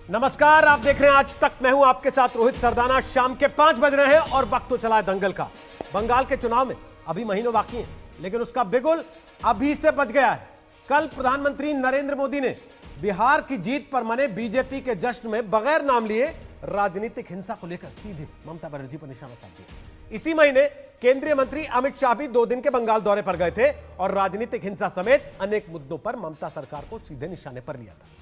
नमस्कार, आप देख रहे हैं आज तक। मैं हूं आपके साथ रोहित सरदाना। शाम के 5 बज रहे हैं और वक्त तो चला है दंगल का। बंगाल के चुनाव में अभी महीनों बाकी हैं, लेकिन उसका बिगुल अभी से बज गया है। कल प्रधानमंत्री नरेंद्र मोदी ने बिहार की जीत पर मने बीजेपी के जश्न में बगैर नाम लिए राजनीतिक हिंसा को लेकर सीधे ममता बनर्जी पर निशाना साध दिया। इसी महीने केंद्रीय मंत्री अमित शाह भी 2 दिन के बंगाल दौरे पर गए थे और राजनीतिक हिंसा समेत अनेक मुद्दों पर ममता सरकार को सीधे निशाने पर लिया था।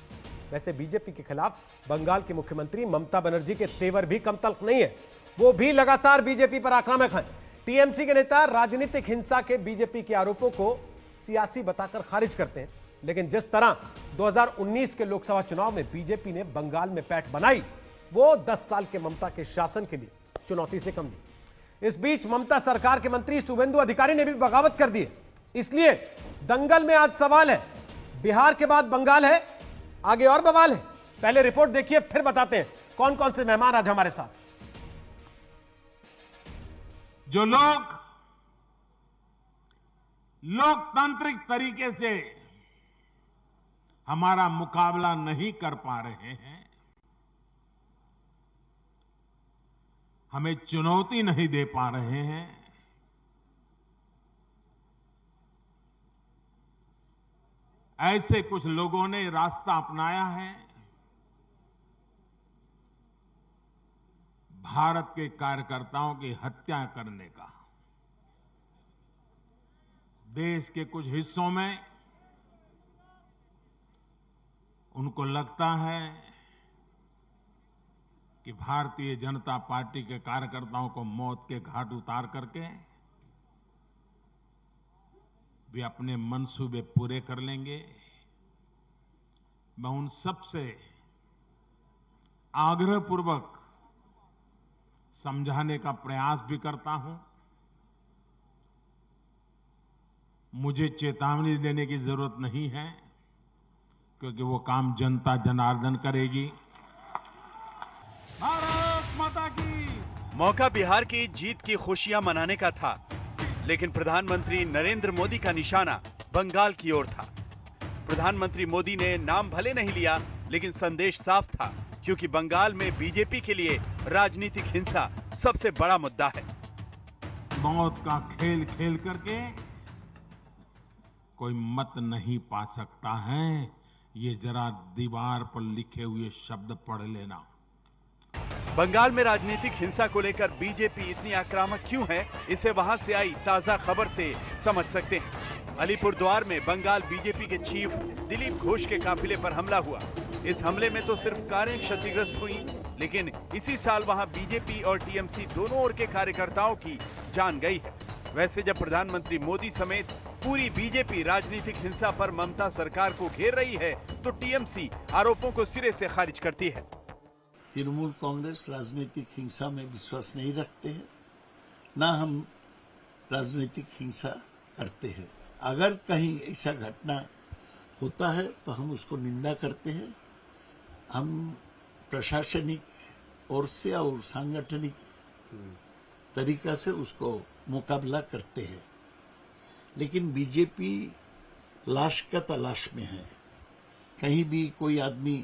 वैसे बीजेपी के खिलाफ बंगाल की मुख्यमंत्री ममता बनर्जी के तेवर भी कम तल्ख नहीं है। वो भी लगातार बीजेपी पर आक्रामक हैं। टीएमसी के नेता राजनीतिक हिंसा के बीजेपी के आरोपों को सियासी बताकर खारिज करते हैं, लेकिन जिस तरह 2019 के लोकसभा चुनाव में बीजेपी ने बंगाल में पैठ बनाई, वो 10 साल के ममता के शासन के लिए चुनौती से कम नहीं। इस बीच ममता सरकार के मंत्री शुभेंदु अधिकारी ने भी बगावत कर दी है। इसलिए दंगल में आज सवाल है, बिहार के बाद बंगाल है, आगे और बवाल है। पहले रिपोर्ट देखिए, फिर बताते हैं कौन कौन से मेहमान आज हमारे साथ। जो लोग लोकतांत्रिक तरीके से हमारा मुकाबला नहीं कर पा रहे हैं, हमें चुनौती नहीं दे पा रहे हैं, ऐसे कुछ लोगों ने रास्ता अपनाया है भारत के कार्यकर्ताओं की हत्या करने का। देश के कुछ हिस्सों में उनको लगता है कि भारतीय जनता पार्टी के कार्यकर्ताओं को मौत के घाट उतार करके वे अपने मंसूबे पूरे कर लेंगे। मैं उन सब से आग्रहपूर्वक समझाने का प्रयास भी करता हूं। मुझे चेतावनी देने की जरूरत नहीं है, क्योंकि वो काम जनता जनार्दन करेगी। भारत माता की। मौका बिहार की जीत की खुशियां मनाने का था, लेकिन प्रधानमंत्री नरेंद्र मोदी का निशाना बंगाल की ओर था। प्रधानमंत्री मोदी ने नाम भले नहीं लिया, लेकिन संदेश साफ था, क्योंकि बंगाल में बीजेपी के लिए राजनीतिक हिंसा सबसे बड़ा मुद्दा है। मौत का खेल खेल करके कोई मत नहीं पा सकता है, ये जरा दीवार पर लिखे हुए शब्द पढ़ लेना। बंगाल में राजनीतिक हिंसा को लेकर बीजेपी इतनी आक्रामक क्यों है, इसे वहां से आई ताजा खबर से समझ सकते हैं। अलीपुरद्वार में बंगाल बीजेपी के चीफ दिलीप घोष के काफिले पर हमला हुआ। इस हमले में तो सिर्फ कारें क्षतिग्रस्त हुई, लेकिन इसी साल वहां बीजेपी और टीएमसी दोनों ओर के कार्यकर्ताओं की जान गई है। वैसे जब प्रधानमंत्री मोदी समेत पूरी बीजेपी राजनीतिक हिंसा पर ममता सरकार को घेर रही है, तो टीएमसी आरोपों को सिरे से खारिज करती है। तृणमूल कांग्रेस राजनीतिक हिंसा में विश्वास नहीं रखते हैं, ना हम राजनीतिक हिंसा करते हैं। अगर कहीं ऐसा घटना होता है तो हम उसको निंदा करते हैं। हम प्रशासनिक ओर से और सांगठनिक तरीका से उसको मुकाबला करते हैं। लेकिन बीजेपी लाश का तलाश में है। कहीं भी कोई आदमी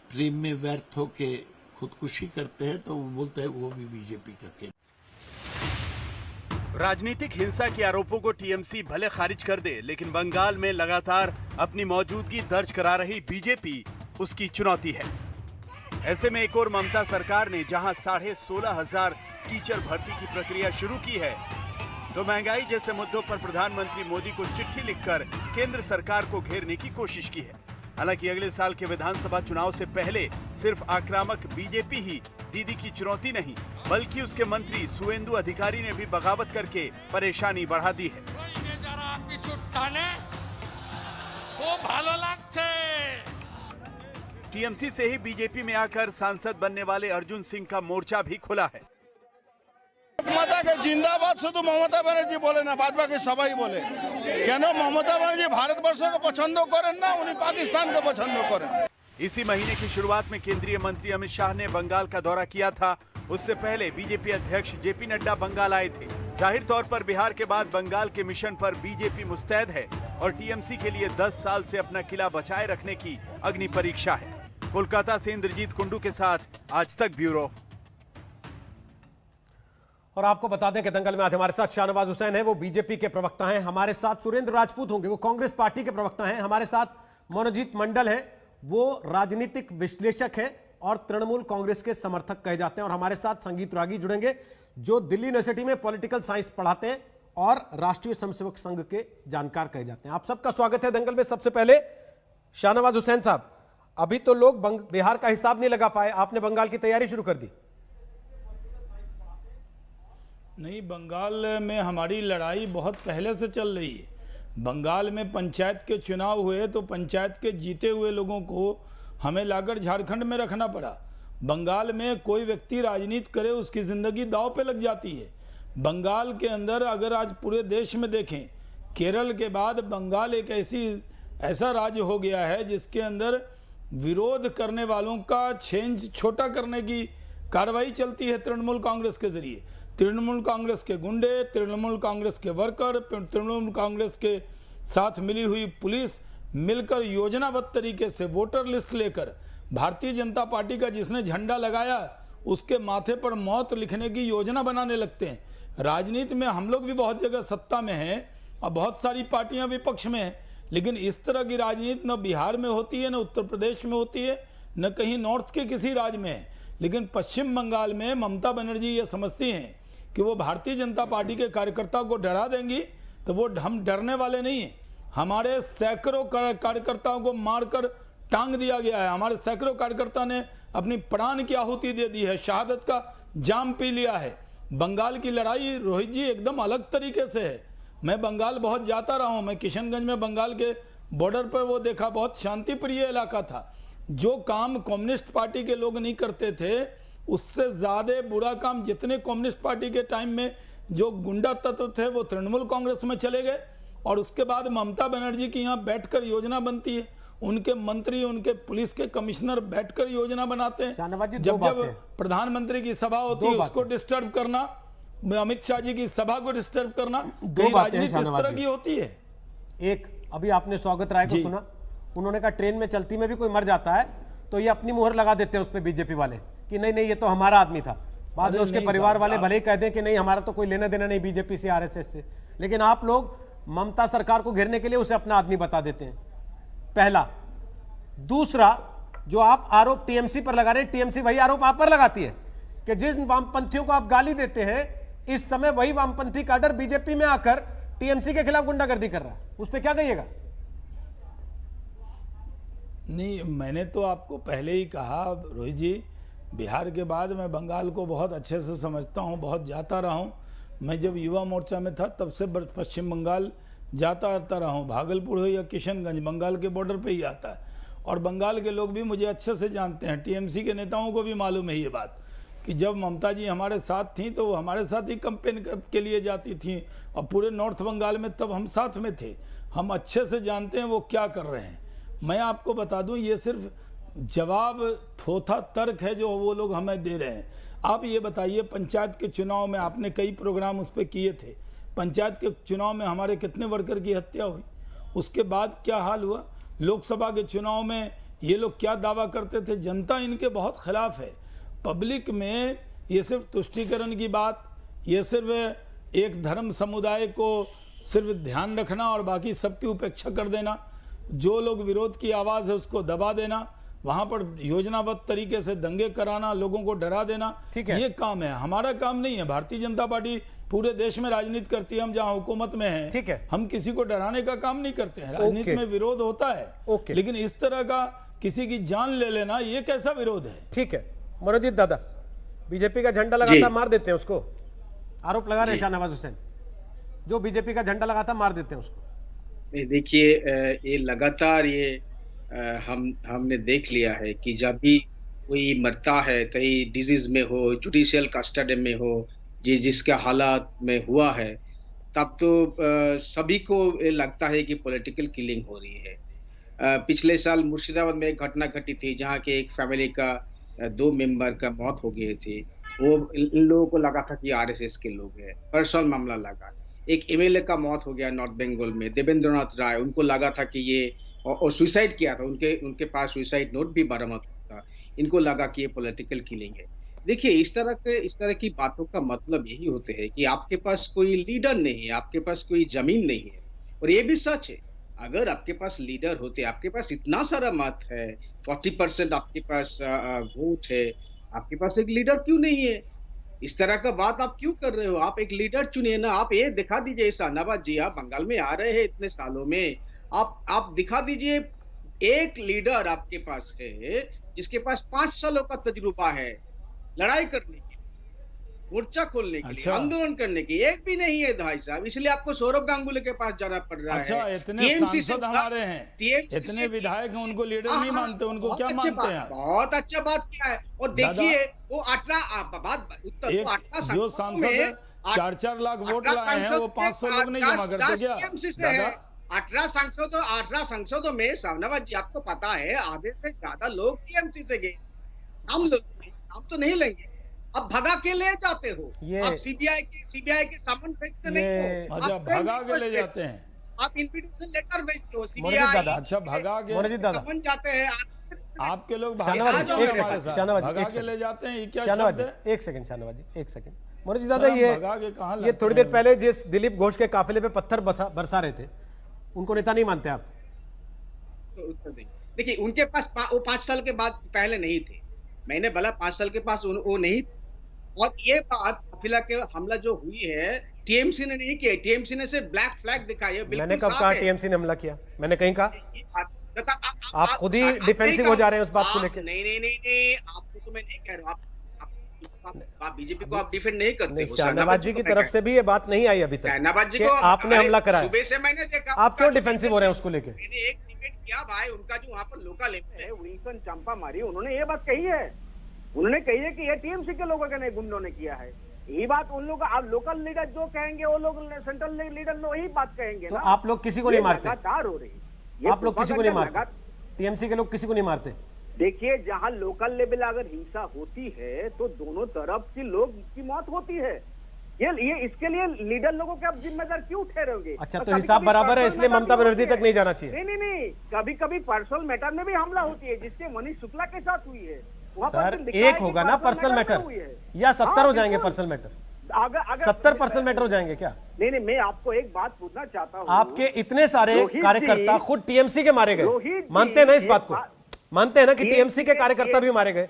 प्रेम में व्यर्थ होके खुदकुशी करते हैं तो वो बोलते हैं वो भी बीजेपी का खेल। राजनीतिक हिंसा के आरोपों को टीएमसी भले खारिज कर दे, लेकिन बंगाल में लगातार अपनी मौजूदगी दर्ज करा रही बीजेपी उसकी चुनौती है। ऐसे में एक और ममता सरकार ने जहां 16,500 टीचर भर्ती की प्रक्रिया शुरू की है, तो महंगाई जैसे मुद्दों पर प्रधानमंत्री मोदी को चिट्ठी लिखकर केंद्र सरकार को घेरने की कोशिश की है। हालांकि अगले साल के विधानसभा चुनाव से पहले सिर्फ आक्रामक बीजेपी ही दीदी की चुनौती नहीं, बल्कि उसके मंत्री शुभेंदु अधिकारी ने भी बगावत करके परेशानी बढ़ा दी है। टीएमसी से ही बीजेपी में आकर सांसद बनने वाले अर्जुन सिंह का मोर्चा भी खुला है। ममता के जिंदाबाद शुद्ध ममता बनर्जी बोले ना, बाद बाकी सबाई बोले। क्या ममता बनर्जी भारतवर्ष को पसंद करें ना, उन्हें पाकिस्तान को पसंद करें। इसी महीने की शुरुआत में केंद्रीय मंत्री अमित शाह ने बंगाल का दौरा किया था। उससे पहले बीजेपी अध्यक्ष जेपी नड्डा बंगाल आए थे। जाहिर तौर पर बिहार के बाद बंगाल के मिशन पर बीजेपी मुस्तैद है और टीएमसी के लिए 10 साल से अपना किला बचाए रखने की अग्नि परीक्षा है। कोलकाता से इंद्रजीत कुंडू के साथ आज तक ब्यूरो। और आपको बता दें कि दंगल में आज हमारे साथ शाहनवाज हुसैन है, वो बीजेपी के प्रवक्ता हैं। हमारे साथ सुरेंद्र राजपूत होंगे, वो कांग्रेस पार्टी के प्रवक्ता हैं। हमारे साथ मनोजीत मंडल हैं, वो राजनीतिक विश्लेषक हैं और तृणमूल कांग्रेस के समर्थक कहे जाते हैं। और हमारे साथ संगीत रागी जुड़ेंगे, जो दिल्ली यूनिवर्सिटी में पॉलिटिकल साइंस पढ़ाते हैं और राष्ट्रीय स्वयंसेवक संघ के जानकार कहे जाते हैं। आप सबका स्वागत है दंगल में। सबसे पहले शाहनवाज हुसैन साहब, अभी तो लोग बिहार का हिसाब नहीं लगा पाए, आपने बंगाल की तैयारी शुरू कर दी। नहीं, बंगाल में हमारी लड़ाई बहुत पहले से चल रही है। बंगाल में पंचायत के चुनाव हुए तो पंचायत के जीते हुए लोगों को हमें लाकर झारखंड में रखना पड़ा। बंगाल में कोई व्यक्ति राजनीति करे उसकी ज़िंदगी दांव पे लग जाती है। बंगाल के अंदर अगर आज पूरे देश में देखें, केरल के बाद बंगाल एक ऐसा राज्य हो गया है जिसके अंदर विरोध करने वालों का छेंज छोटा करने की कार्रवाई चलती है तृणमूल कांग्रेस के जरिए। तृणमूल कांग्रेस के गुंडे, तृणमूल कांग्रेस के वर्कर, तृणमूल कांग्रेस के साथ मिली हुई पुलिस मिलकर योजनाबद्ध तरीके से वोटर लिस्ट लेकर भारतीय जनता पार्टी का जिसने झंडा लगाया उसके माथे पर मौत लिखने की योजना बनाने लगते हैं। राजनीति में हम लोग भी बहुत जगह सत्ता में हैं और बहुत सारी पार्टियां विपक्ष में हैं, लेकिन इस तरह की राजनीति न बिहार में होती है, न उत्तर प्रदेश में होती है, न कहीं नॉर्थ के किसी राज्य में है। लेकिन पश्चिम बंगाल में ममता बनर्जी ये समझती हैं कि वो भारतीय जनता पार्टी के कार्यकर्ताओं को डरा देंगी, तो वो हम डरने वाले नहीं हैं। हमारे सैकड़ों कार्यकर्ताओं को मारकर टांग दिया गया है। हमारे सैकड़ों कार्यकर्ता ने अपनी प्राण की आहुति दे दी है, शहादत का जाम पी लिया है। बंगाल की लड़ाई रोहित जी एकदम अलग तरीके से है। मैं बंगाल बहुत जाता रहा हूँ, मैं किशनगंज में बंगाल के बॉर्डर पर वो देखा, बहुत शांति प्रिय इलाका था। जो काम कम्युनिस्ट पार्टी के लोग नहीं करते थे उससे ज्यादा बुरा काम जितने कम्युनिस्ट पार्टी के टाइम में जो गुंडा तत्व थे वो तृणमूल कांग्रेस में चले गए। और उसके बाद ममता बनर्जी की यहाँ बैठकर योजना बनती है, उनके मंत्री, उनके पुलिस के कमिश्नर बैठकर योजना बनाते हैं। जब प्रधानमंत्री की सभा होती है उसको डिस्टर्ब करना, अमित शाह जी की सभा को डिस्टर्ब करना, राजनीति इस तरह की होती है। एक अभी आपने स्वागत राय को सुना, उन्होंने कहा ट्रेन में चलती में भी कोई मर जाता है तो ये अपनी मुहर लगा देते हैं उस पर बीजेपी वाले कि नहीं नहीं ये तो हमारा आदमी था। बाद में उसके परिवार वाले भले ही कह दें कि नहीं हमारा तो कोई लेना देना नहीं बीजेपी से, आरएसएस से, लेकिन आप लोग ममता सरकार को घेरने के लिए उसे अपना आदमी बता देते हैं। पहला। दूसरा, जो आप आरोप टीएमसी पर लगा रहे हैं, टीएमसी वही आरोप आप पर लगाती है कि जिन वामपंथियों को आप गाली देते हैं इस समय वही वामपंथी काडर बीजेपी में आकर टीएमसी के खिलाफ गुंडागर्दी कर रहा है, उस पर क्या कहिएगा? नहीं, मैंने तो आपको पहले ही कहा रोहित जी, बिहार के बाद मैं बंगाल को बहुत अच्छे से समझता हूँ, बहुत जाता रहा हूँ। मैं जब युवा मोर्चा में था तब से पश्चिम बंगाल जाता आता रहा हूँ। भागलपुर हो या किशनगंज बंगाल के बॉर्डर पे ही आता है और बंगाल के लोग भी मुझे अच्छे से जानते हैं। टीएमसी के नेताओं को भी मालूम है ये बात कि जब ममता जी हमारे साथ थी तो वो हमारे साथ ही कैंपेन के लिए जाती थी और पूरे नॉर्थ बंगाल में तब हम साथ में थे। हम अच्छे से जानते हैं वो क्या कर रहे हैं। मैं आपको बता दूं, ये सिर्फ जवाब थोथा तर्क है जो वो लोग हमें दे रहे हैं। आप ये बताइए, पंचायत के चुनाव में आपने कई प्रोग्राम उस पर किए थे, पंचायत के चुनाव में हमारे कितने वर्कर की हत्या हुई, उसके बाद क्या हाल हुआ? लोकसभा के चुनाव में ये लोग क्या दावा करते थे? जनता इनके बहुत खिलाफ है। पब्लिक में ये सिर्फ तुष्टीकरण की बात, ये सिर्फ एक धर्म समुदाय को सिर्फ ध्यान रखना और बाकी सबकी उपेक्षा कर देना, जो लोग विरोध की आवाज़ है उसको दबा देना, वहां पर योजनाबद्ध तरीके से दंगे कराना, लोगों को डरा देना, ये काम है। हमारा काम नहीं है। भारतीय जनता पार्टी पूरे देश में राजनीति करती है, हम जहां हुकूमत में हैं, ठीक है, हम किसी को डराने का काम नहीं करते हैं। राजनीति में विरोध होता है, लेकिन इस तरह का किसी की जान ले लेना ये कैसा विरोध है? ठीक है। मनोजीत दादा, बीजेपी का झंडा लगाता मार देते हैं उसको, आरोप लगा रहे हैं शाहनवाज हुसैन, जो बीजेपी का झंडा लगाता मार देते हैं उसको। देखिए, ये लगातार ये हमने देख लिया है कि जब भी कोई मरता है, कहीं डिजीज में हो, जुडिशियल कस्टडी में हो, जिसके हालात में हुआ है, तब तो सभी को लगता है कि पॉलिटिकल किलिंग हो रही है। पिछले साल मुर्शिदाबाद में एक घटना घटी थी जहां के एक फैमिली का 2 मेंबर का मौत हो गए थे। वो इन लोगों को लगा था कि आरएसएस के लोग हैं, पर्सनल मामला लगा। एक एमएलए का मौत हो गया नॉर्थ बंगाल में, देवेंद्रनाथ राय, उनको लगा था कि ये और सुसाइड किया था, उनके पास सुसाइड नोट भी बरामद था। इनको लगा कि ये पॉलिटिकल किलिंग है। देखिए, इस तरह की बातों का मतलब यही होते हैं कि आपके पास कोई लीडर नहीं है, आपके पास कोई जमीन नहीं है। और ये भी सच है, अगर आपके पास लीडर होते, आपके पास इतना सारा मत है, 40% आपके पास वोट है, आपके पास एक लीडर क्यों नहीं है? इस तरह का बात आप क्यों कर रहे हो? आप एक लीडर चुनिए ना। आप ये दिखा दीजिए शहनाबाज जी, आप बंगाल में आ रहे हैं इतने सालों में, आप दिखा दीजिए एक लीडर आपके पास है जिसके पास 5 सालों का तजुर्बा है लड़ाई करने की, मोर्चा खोलने के लिए, अच्छा। आंदोलन करने की। एक भी नहीं है भाई साहब, इसलिए आपको सौरभ गांगुली के पास जाना पड़ रहा है। अच्छा, इतने TMC से सांसद हमारे हैं, TMC इतने से विधायक हैं, उनको लीडर हाँ, नहीं हाँ, मानते, उनको बहुत क्या अच्छी मानते बात, हैं आप? बहुत अच्छा बात किया है। और देखिए वो 18 बात उत्तर एक वो 18 जो सांसदों सांसद में 4-4 लाख वोट 18 लाए हैं, वो 500 लोग नहीं जमा करते क्या? 18 सांसदों में शहनाबाज जी, आपको पता है आधे से ज्यादा लोग टीएमसी से गए। हम तो नहीं लेंगे। अब भगा के ले जाते हो, आप सीबीआई के समन भेजते नहीं हो। अच्छा, आप भगा के ले जाते हैं, आप इन्विटेशन लेटर भेजते हो मोदी सीबीआई। दादा, अच्छा भगा के मोदी दादा, समन जाते हैं आपके लोग शाहनवाज जी, भाग एक के हमारे सेकंड, साथ, शाहनवाज जी, भगा एक के सेकंड। ले जाते हैं, ये क्या शाहनवाज शब्द है? जी, एक सेकंड, शाहनवाज जी, एक सेकंड। मनोज जी दादा, सर, ये भगा के कहाँ ये लाते थोड़ी देर हैं? पहले जिस दिलीप घोष के काफिले पे पत्थर बरसा रहे थे, उनको नेता नहीं मानते आप? उत्तर देंगे। देखिए, उनके पास वो 5 साल के बाद पहले नहीं थे। मैंने बोला 5 साल के पास वो नहीं। और ये बात काफिला के हमला जो हुई है, टीएमसी ने नहीं किया, टीएमसी ने सिर्फ ब्लैक फ्लैग दिखाई है। मैंने कब कहा टीएमसी ने हमला किया? मैंने कहीं कहा? आप खुद ही डिफेंसिव हो जा रहे हैं उस बात को लेकर। नहीं, आपको तो मैं नहीं कह रहा हूँ। आप बीजेपी को आप डिफेंड नहीं करते नहीं, हो। शाहनवाज जी की तरफ से भी ये बात नहीं आई अभी तक शहनाबाज जी कि को आपने हमला कराया। सुबह से मैंने देखा। आप क्यों डिफेंसिव हो रहे हैं उसको लेकर? मैंने एक डिबेट किया भाई, उनका जो वहाँ पर लोकल लेवल है विल्सन चंपामारी, उन्होंने ये बात कही है। उन्होंने कही है कि ये टीएमसी के लोगों के नहीं, गुंडों ने किया है। यही बात उन लोग, आप लोकल लीडर जो कहेंगे वो लोग सेंट्रल लीडर लोग वही बात कहेंगे तो ना। आप लोग किसी को नहीं मारते? लगातार हो रही, आप लोग किसी को नहीं मारते? टीएमसी के लोग किसी को नहीं मारते? देखिए, जहां लोकल लेवल अगर हिंसा होती है तो दोनों तरफ के लोग की मौत होती है। ये इसके लिए लीडर लोगों के आप जिम्मेदार क्यों ठहरोगे? अच्छा, तो हिसाब बराबर है, इसलिए ममता बनर्जी तक नहीं जाना चाहिए? नहीं, कभी पर्सनल मैटर में भी हमला होती है, जिससे मनीष शुक्ला के साथ हुई है। सर, एक होगा ना पर्सनल मैटर, या 70 हो जाएंगे पर्सनल मैटर? अगर 70 पर्सनल मैटर हो जाएंगे क्या? नहीं, मैं आपको एक बात पूछना चाहता हूँ। आपके इतने सारे रोहित कार्यकर्ता जी, खुद टीएमसी के मारे रोहित गए, जी, मानते हैं ना इस बात को? मानते हैं ना कि TMC टीएमसी के के कार्यकर्ता भी मारे गए?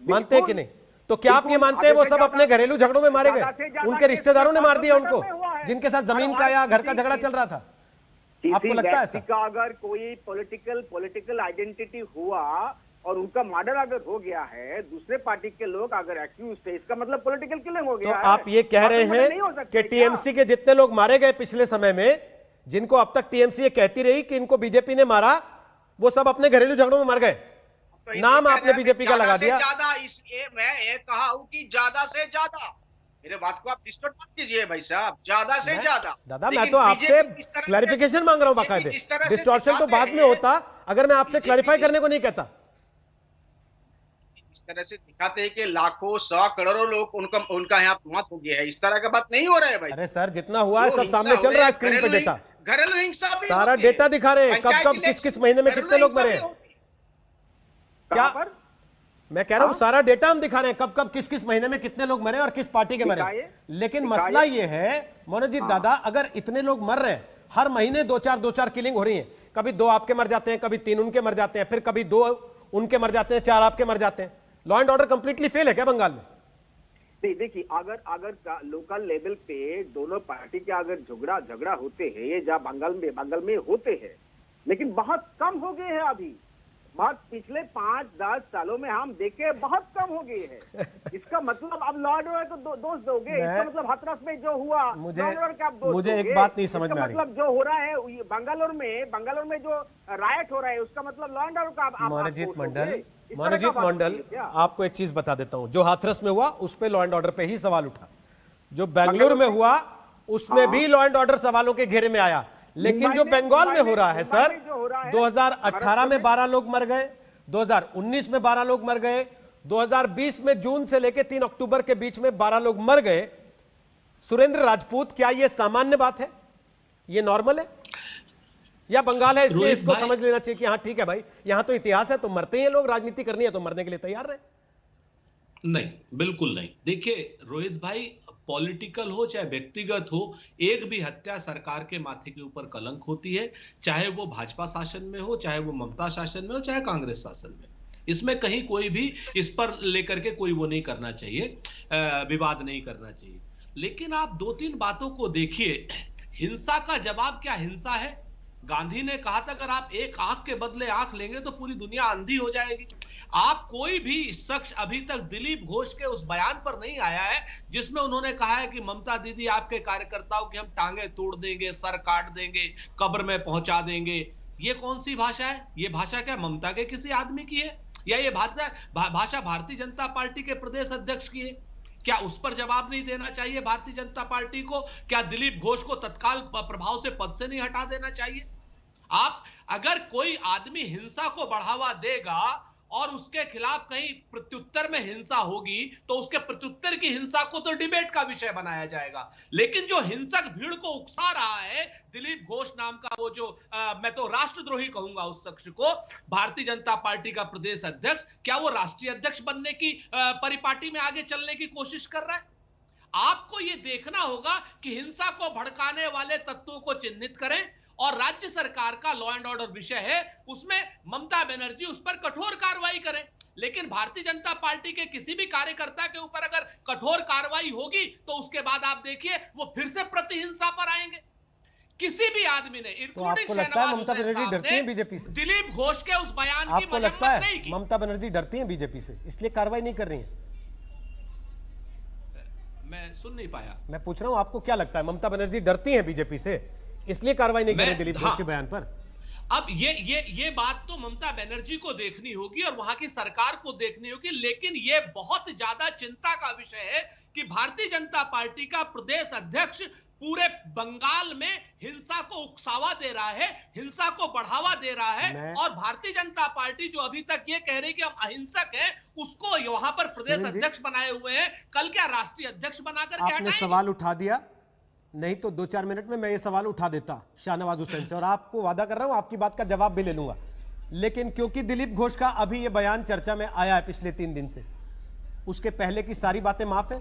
मानते हैं कि बिल्कुल। नहीं? तो क्या आप ये मानते हैं वो सब अपने घरेलू झगड़ों में मारे गए? उनके रिश्तेदारों ने मार दिया उनको, जिनके साथ जमीन का या घर का झगड़ा चल रहा था? आपको लगता है ऐसा? का अगर कोई पॉलिटिकल आइडेंटिटी हुआ और उनका मर्डर अगर हो गया है, दूसरे पार्टी के लोग अगर एक्यूज थे, इसका मतलब पॉलिटिकल किलिंग हो तो गया है। आप ये कह रहे हैं कि टीएमसी के जितने लोग मारे गए पिछले समय में, जिनको अब तक टीएमसी ये कहती रही कि इनको बीजेपी ने मारा, वो सब अपने घरेलू झगड़ों में मर गए? नाम आपने बीजेपी का लगा दिया। मैं ये कहा हूं कि ज्यादा से ज्यादा, मेरे बात को आप डिस्टर्ब मत कीजिए भाई साहब, ज्यादा से ज्यादा। दादा, मैं तो आपसे क्लैरिफिकेशन मांग रहा हूं बाकायदे। डिस्टॉर्शन तो बाद में होता अगर मैं आपसे क्लैरिफाई करने को नहीं कहता। इस तरह से दिखाते हैं कि लाखों 100 करोड़ों लोग उनका यहाँ मौत हो गया है, इस तरह का बात नहीं हो रहा है भाई। अरे सर, जितना हुआ है सब सामने चल रहा है स्क्रीन पे डेटा, घरेलू हिंसा भी सारा होती है। डेटा दिखा रहे हैं, कब कब किस किस महीने में कितने लोग मरे हैं। क्या मैं कह रहा हूं, सारा डेटा हम दिखा रहे हैं, कब कब किस किस महीने में कितने लोग मरे और किस पार्टी के मरे। लेकिन मसला ये है मनोजीत दादा, अगर इतने लोग मर रहे हैं, हर महीने 2-4 किलिंग हो रही है, कभी 2 आपके मर जाते हैं, कभी 3 उनके मर जाते हैं, फिर कभी 2 उनके मर जाते हैं, 4 आपके मर जाते हैं। Law and order completely fail है क्या बंगाल में? नहीं, देखिए, अगर लोकल लेवल पे दोनों पार्टी के अगर झगड़ा होते हैं, ये जहाँ बंगाल में होते हैं, लेकिन बहुत कम हो गए हैं अभी। बहुत पिछले 5-10 सालों में हम देखे बहुत कम हो गए हैं। इसका मतलब अब लॉ एंड ऑर्डर को दोष दोगे? इसका मतलब हाथरस में जो हुआ, मुझे एक बात नहीं समझ में आ रही। मतलब जो हो रहा है बंगालोर में जो रायट हो रहा है, उसका मतलब लॉ एंड ऑर्डर का। मनोजीत मंडल, आपको एक चीज बता देता हूं, जो हाथरस में हुआ उस पे लॉ एंड ऑर्डर पे ही सवाल उठा, जो बेंगलुरु में हुआ उसमें भी लॉ एंड ऑर्डर सवालों के घेरे में आया। लेकिन जो बंगाल में हो रहा है सर, 2018 में 12 लोग मर गए, 2019 में 12 लोग मर गए, 2020 में जून से लेकर 3 अक्टूबर के बीच में 12 लोग मर गए। सुरेंद्र राजपूत, क्या यह सामान्य बात है? यह नॉर्मल है? या बंगाल है इसलिए रोहित इसको भाई- समझ लेना चाहिए कि हाँ ठीक है भाई, यहां तो इतिहास है, तो मरते हैं लोग, राजनीति करनी है तो मरने के लिए तैयार रहे। नहीं, बिल्कुल नहीं। देखिए रोहित भाई, पॉलिटिकल हो चाहे व्यक्तिगत हो, एक भी हत्या सरकार के माथे के ऊपर कलंक होती है, चाहे वो भाजपा शासन में हो, चाहे वो ममता शासन में हो, चाहे कांग्रेस शासन में। इसमें कहीं कोई भी इस पर लेकर के कोई वो नहीं करना चाहिए, विवाद नहीं करना चाहिए। लेकिन आप 2-3 बातों को देखिए। हिंसा का जवाब क्या हिंसा है? गांधी ने कहा था अगर आप एक आंख के बदले आंख लेंगे तो पूरी दुनिया अंधी हो जाएगी। आप कोई भी शख्स अभी तक दिलीप घोष के उस बयान पर नहीं आया है जिसमें उन्होंने कहा है कि ममता दीदी आपके कार्यकर्ताओं की हम टांगे तोड़ देंगे, सर काट देंगे, कब्र में पहुंचा देंगे। ये कौन सी भाषा है? ये भाषा क्या ममता के किसी आदमी की है, या ये भाषा भारतीय जनता पार्टी के प्रदेश अध्यक्ष की है? क्या उस पर जवाब नहीं देना चाहिए भारतीय जनता पार्टी को? क्या दिलीप घोष को तत्काल प्रभाव से पद से नहीं हटा देना चाहिए? आप अगर कोई आदमी हिंसा को बढ़ावा देगा और उसके खिलाफ कहीं प्रत्युत्तर में हिंसा होगी तो उसके प्रत्युत्तर की हिंसा को तो डिबेट का विषय बनाया जाएगा। लेकिन जो हिंसक भीड़ को उकसा रहा है दिलीप घोष नाम का वो जो मैं तो राष्ट्रद्रोही कहूंगा उस शख्स को, भारतीय जनता पार्टी का प्रदेश अध्यक्ष, क्या वो राष्ट्रीय अध्यक्ष बनने की परिपाटी में आगे चलने की कोशिश कर रहा है? आपको ये देखना होगा कि हिंसा को भड़काने वाले तत्वों को चिन्हित करें, और राज्य सरकार का लॉ एंड ऑर्डर विषय है, उसमें ममता बनर्जी उस पर कठोर कार्रवाई करें। लेकिन भारतीय जनता पार्टी के किसी भी कार्यकर्ता के ऊपर अगर कठोर कार्रवाई होगी तो उसके बाद आप देखिए वो फिर से प्रतिहिंसा पर आएंगे। किसी भी आदमी ने, तो आपको लगता है ममता बनर्जी डरती है बीजेपी से? दिलीप घोष के उस बयान की आपको लगता मजम्मत है नहीं की। ममता बनर्जी डरती है बीजेपी से, इसलिए कार्रवाई नहीं कर रही है? मैं सुन नहीं पाया। मैं पूछ रहा हूं आपको क्या लगता है, ममता बनर्जी डरती है बीजेपी से इसलिए कार्रवाई नहीं कर रही दिलीप घोष के बयान पर? अब ये बात तो ममता बनर्जी को देखनी होगी और वहां की सरकार को देखनी होगी। लेकिन ये बहुत ज्यादा चिंता का विषय है कि भारतीय जनता पार्टी का प्रदेश अध्यक्ष पूरे बंगाल में हिंसा को उकसावा दे रहा है, हिंसा को बढ़ावा दे रहा है, और भारतीय जनता पार्टी जो अभी तक ये कह रही कि हम अहिंसक हैं, उसको वहां पर प्रदेश अध्यक्ष बनाए हुए हैं, कल क्या राष्ट्रीय अध्यक्ष बनाकर क्या आपने सवाल उठा दिया, नहीं तो 2-4 मिनट में मैं ये सवाल उठा देता शाहनवाज हुसैन से, और आपको वादा कर रहा हूं आपकी बात का जवाब भी ले लूंगा। लेकिन क्योंकि दिलीप घोष का अभी ये बयान चर्चा में आया है पिछले 3 दिन से, उसके पहले की सारी बातें माफ है?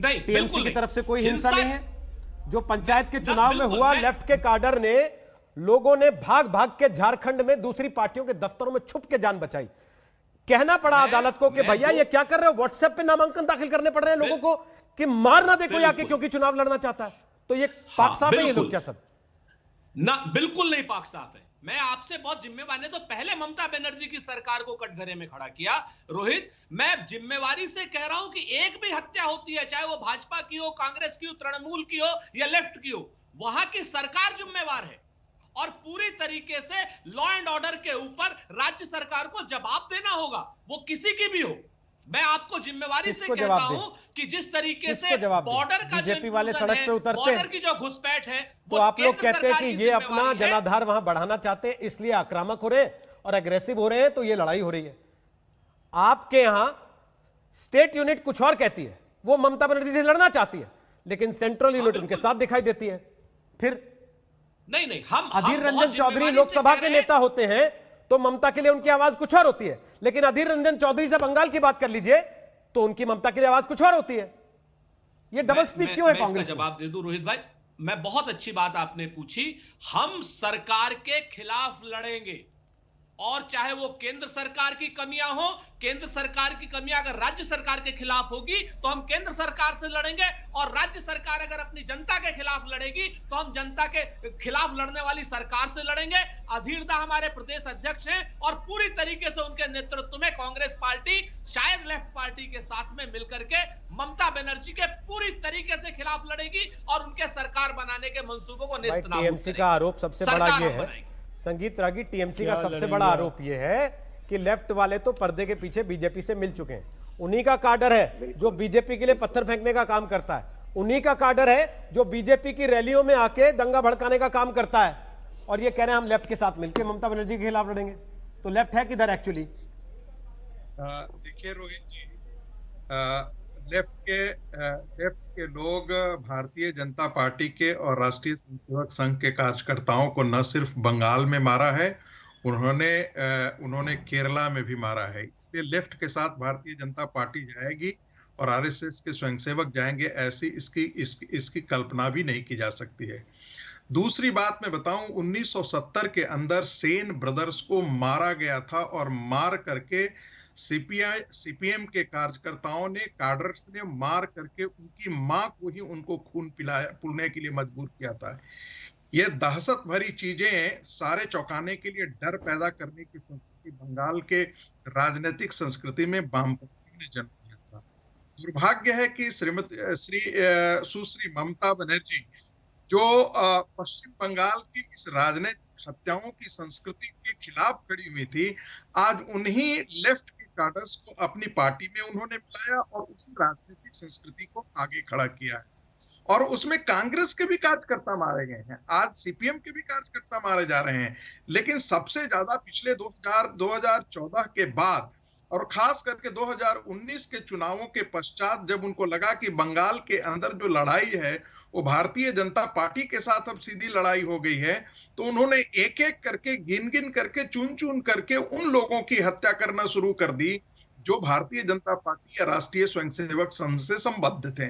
नहीं, टीएमसी की तरफ से कोई हिंसा नहीं है? जो पंचायत के चुनाव में हुआ, लेफ्ट के काडर ने, लोगों ने भाग भाग के झारखंड में दूसरी पार्टियों के दफ्तरों में छुप के जान बचाई। कहना पड़ा अदालत को कि भैया ये क्या कर रहे हो, व्हाट्सएप पे नामांकन दाखिल करने पड़ रहे हैं लोगों को कि मार ना दे कोई आके क्योंकि चुनाव लड़ना चाहता है। तो ये पाक साफ है ये लोग क्या सब? ना, बिल्कुल नहीं पाक साफ है। मैं आपसे बहुत जिम्मेवार ने तो पहले ममता बनर्जी की सरकार को कटघरे में खड़ा किया। रोहित, मैं जिम्मेवारी से कह रहा हूं कि एक भी हत्या होती है, चाहे वो भाजपा की हो, कांग्रेस की हो, तृणमूल की हो या लेफ्ट की हो, वहां की सरकार जिम्मेवार है और पूरी तरीके से लॉ एंड ऑर्डर के ऊपर राज्य सरकार को जवाब देना होगा, वो किसी की भी हो। मैं आपको जिम्मेवारी से कहता हूं कि जिस तरीके से बॉर्डर का बीजेपी वाले सड़क पे उतरते हैं, बॉर्डर की जो घुसपैठ है, तो आप लोग कहते हैं कि ये अपना जनाधार वहां बढ़ाना चाहते हैं इसलिए आक्रामक हो रहे हैं और एग्रेसिव हो रहे हैं, तो ये लड़ाई हो रही है। आपके यहां स्टेट यूनिट कुछ और कहती है, वो ममता बनर्जी से लड़ना चाहती है, लेकिन सेंट्रल यूनिट उनके साथ दिखाई देती है। फिर नहीं, हम अधीर रंजन चौधरी लोकसभा के नेता होते हैं तो ममता के लिए उनकी आवाज कुछ और होती है, लेकिन अधीर रंजन चौधरी से बंगाल की बात कर लीजिए तो उनकी ममता के लिए आवाज कुछ और होती है। ये डबल स्पीक क्यों है कांग्रेस? जवाब दे दूं रोहित भाई, मैं बहुत अच्छी बात आपने पूछी। हम सरकार के खिलाफ लड़ेंगे, और चाहे वो केंद्र सरकार की कमियां हो, केंद्र सरकार की कमियां अगर राज्य सरकार के खिलाफ होगी तो हम केंद्र सरकार से लड़ेंगे, और राज्य सरकार अगर अपनी जनता के खिलाफ लड़ेगी तो हम जनता के खिलाफ लड़ने वाली सरकार से लड़ेंगे। अधीरदा हमारे प्रदेश अध्यक्ष हैं और पूरी तरीके से उनके नेतृत्व में कांग्रेस पार्टी शायद लेफ्ट पार्टी के साथ में मिलकर के ममता बनर्जी के पूरी तरीके से खिलाफ लड़ेगी और उनके सरकार बनाने के मंसूबों को नेस्त नाबूद टीएमसी का आरोप सबसे बड़ा ये है, संगीत रागी, टीएमसी का सबसे बड़ा आरोप यह है कि लेफ्ट वाले तो पर्दे के पीछे बीजेपी से मिल चुके हैं। उन्हीं का काडर है जो बीजेपी के लिए पत्थर फेंकने का काम करता है, उन्हीं का काडर है जो बीजेपी की रैलियों में आके दंगा भड़काने का काम करता है, और ये कह रहे हैं हम लेफ्ट के साथ मिलकर ममता बनर्जी के खिलाफ लड़ेंगे। तो लेफ्ट है किधर एक्चुअली? देखिए रोहित जी, लेफ्ट के लोग भारतीय जनता पार्टी के और राष्ट्रीय स्वयंसेवक संघ के कार्यकर्ताओं को न सिर्फ बंगाल में मारा है, उन्होंने केरला में भी मारा है। इसलिए लेफ्ट के साथ भारतीय जनता पार्टी जाएगी और आरएसएस के स्वयंसेवक जाएंगे, ऐसी इसकी कल्पना भी नहीं की जा सकती है। दूसरी बात मैं बताऊं, 1970 के अंदर सेन ब्रदर्स को मारा गया था और मार करके सीपीएम के कार्यकर्ताओं ने, काडर्स ने मार करके उनकी मां को ही उनको खून पिलाने के लिए मजबूर किया था। ये दहशत भरी चीजें सारे चौंकाने के लिए डर पैदा करने की संस्कृति बंगाल के राजनीतिक संस्कृति में वामपंथियों ने जन्म दिया था। दुर्भाग्य है कि सुश्री ममता बनर्जी जो पश्चिम बंगाल की इस राजनीतिक हत्याओं की संस्कृति के खिलाफ खड़ी हुई थी, आज उन्हीं लेफ्ट के काडर्स को अपनी पार्टी में उन्होंने मिलाया और उसी राजनीतिक संस्कृति को आगे खड़ा किया है। और उसमें कांग्रेस के भी कार्यकर्ता मारे गए हैं, आज सीपीएम के भी कार्यकर्ता मारे जा रहे हैं। लेकिन सबसे ज्यादा पिछले 2014 के बाद और खास करके 2019 के चुनावों के पश्चात, जब उनको लगा कि बंगाल के अंदर जो लड़ाई है वो भारतीय जनता पार्टी के साथ अब सीधी लड़ाई हो गई है, तो उन्होंने एक एक करके, गिन गिन करके, चुन चुन करके उन लोगों की हत्या करना शुरू कर दी जो भारतीय जनता पार्टी या राष्ट्रीय स्वयंसेवक संघ से संबद्ध थे।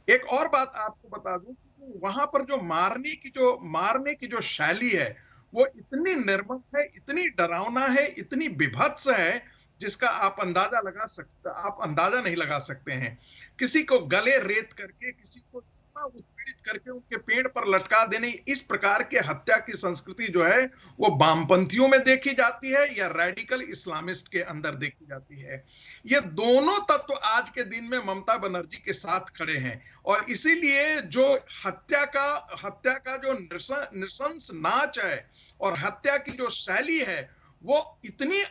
एक और बात आपको बता दूं कि वहां पर जो मारने की जो शैली है वो इतनी निर्मम है, इतनी डरावना है, इतनी विभत्स है, जिसका आप अंदाजा नहीं लगा सकते हैं। किसी को गले रेत करके, किसी को इतना उत्पीड़ित करके उनके पेड़ पर लटका देने, इस प्रकार के हत्या की संस्कृति जो है वो वामपंथियों में देखी जाती है या रेडिकल इस्लामिस्ट के अंदर देखी जाती है। ये दोनों तत्व आज के दिन में ममता बनर्जी के साथ खड़े हैं और इसीलिए जो हत्या का जो नृशंस नाच है और हत्या की जो शैली है वो इतनी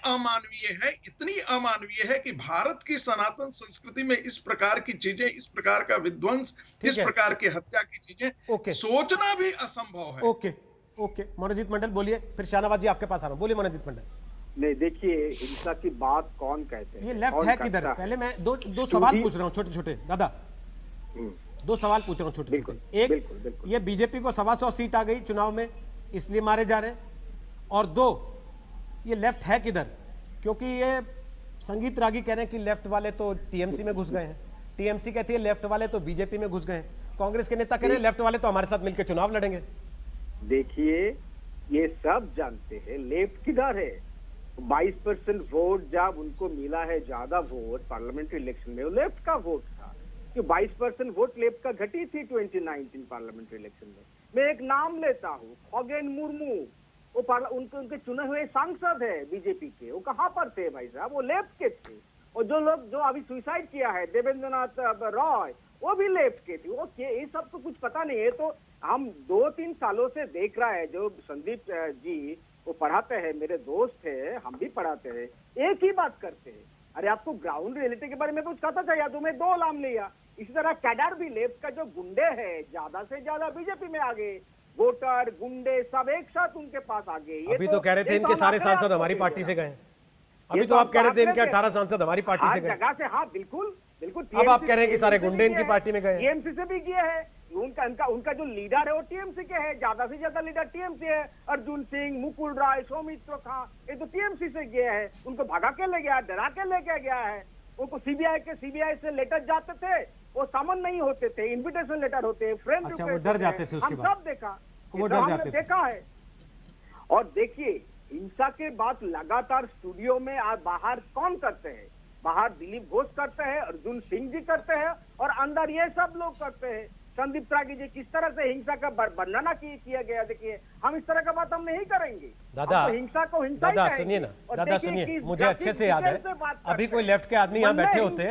अमानवीय है कि भारत की सनातन संस्कृति में इस प्रकार की चीजें, इस प्रकार का विध्वंस, इस प्रकार की हत्या की चीजें सोचना भी असंभव है। ओके मनोजीत मंडल बोलिए, फिर शाहनवाज जी आपके पास आ रहा हूं। बोलिए मनोजीत मंडल। नहीं, देखिए हिंसा की बात कौन कहते हैं, ये लेफ्ट है किधर? पहले मैं दो सवाल पूछ रहा हूँ छोटे छोटे, दादा दो सवाल पूछ रहा हूँ छोटे छोटे। एक, ये बीजेपी को 125 सीट आ गई चुनाव में इसलिए मारे जा रहे हैं, और दो, ये लेफ्ट है किधर? क्योंकि ये संगीत रागी कह रहे हैं कि लेफ्ट वाले तो टीएमसी में घुस गए हैं, टीएमसी कहती है लेफ्ट वाले तो बीजेपी में घुस गए हैं, कांग्रेस के नेता कह रहे हैं लेफ्ट वाले तो हमारे साथ मिलकर चुनाव लड़ेंगे। देखिए ये सब जानते हैं लेफ्ट किधर है। 22% वोट जब उनको मिला है, ज्यादा वोट पार्लियामेंट्री इलेक्शन में, वो लेफ्ट का वोट था कि 22% वोट लेफ्ट का घटी थी 2019 पार्लियामेंट्री इलेक्शन में। मैं एक नाम लेता हूँ, खगेन मुर्मू, वो उनके चुने हुए सांसद है बीजेपी के, वो कहाँ पर थे भाई साहब? वो लेफ्ट के थे। और जो लोग जो अभी सुसाइड किया है, देवेंद्रनाथ रॉय, वो भी लेफ्ट के थे। वो ये सब तो कुछ पता नहीं है। तो हम 2-3 सालों से देख रहा है, जो संदीप जी वो पढ़ाते हैं, मेरे दोस्त है, हम भी पढ़ाते हैं, एक ही बात करते हैं। अरे आपको ग्राउंड रियलिटी के बारे में कुछ पता था या तुम्हें 2 नाम लिया? इसी तरह कैडर भी लेफ्ट का जो गुंडे है ज्यादा से ज्यादा बीजेपी में आ गए, वोटर गुंडे सब एक साथ उनके पास आ गए। अभी तो कह रहे थे इनके सारे सांसद हमारी पार्टी से गए, अभी तो आप कह रहे थे इनके 18 सांसद हमारी पार्टी से गए जगह से। हाँ बिल्कुल बिल्कुल। अब आप कह रहे हैं कि सारे गुंडे इनकी पार्टी में गए, टीएमसी से भी किए हैं। उनका जो लीडर है वो टीएमसी के है, ज्यादा से ज्यादा लीडर टीएमसी है। अर्जुन सिंह, मुकुल राय, सौमित्र खां, ये तो टीएमसी से गए हैं। उनको भगा के ले गया, डरा के लेके गया है। उनको सीबीआई से लेटर जाते थे, वो सामान नहीं होते थे, इन्विटेशन लेटर होते, फ्रेंड रिक्वेस्ट, वो डर जाते थे। उसके बाद सब देखा, वो डर जाते थे, देखा है। और देखिए हिंसा के बाद लगातार स्टूडियो में आज बाहर कौन करते हैं? बाहर दिलीप घोष करते हैं, अर्जुन सिंह जी करते हैं, और अंदर ये सब लोग करते हैं। संदीप त्यागी जी, किस तरह से हिंसा का वर्णना किया गया, देखिए हम इस तरह का बात हम नहीं करेंगे। दादा हिंसा को हिंसा दादा सुनिए ना, दादा सुनिए, मुझे अच्छे से याद है, अभी कोई लेफ्ट के आदमी यहाँ बैठे होते,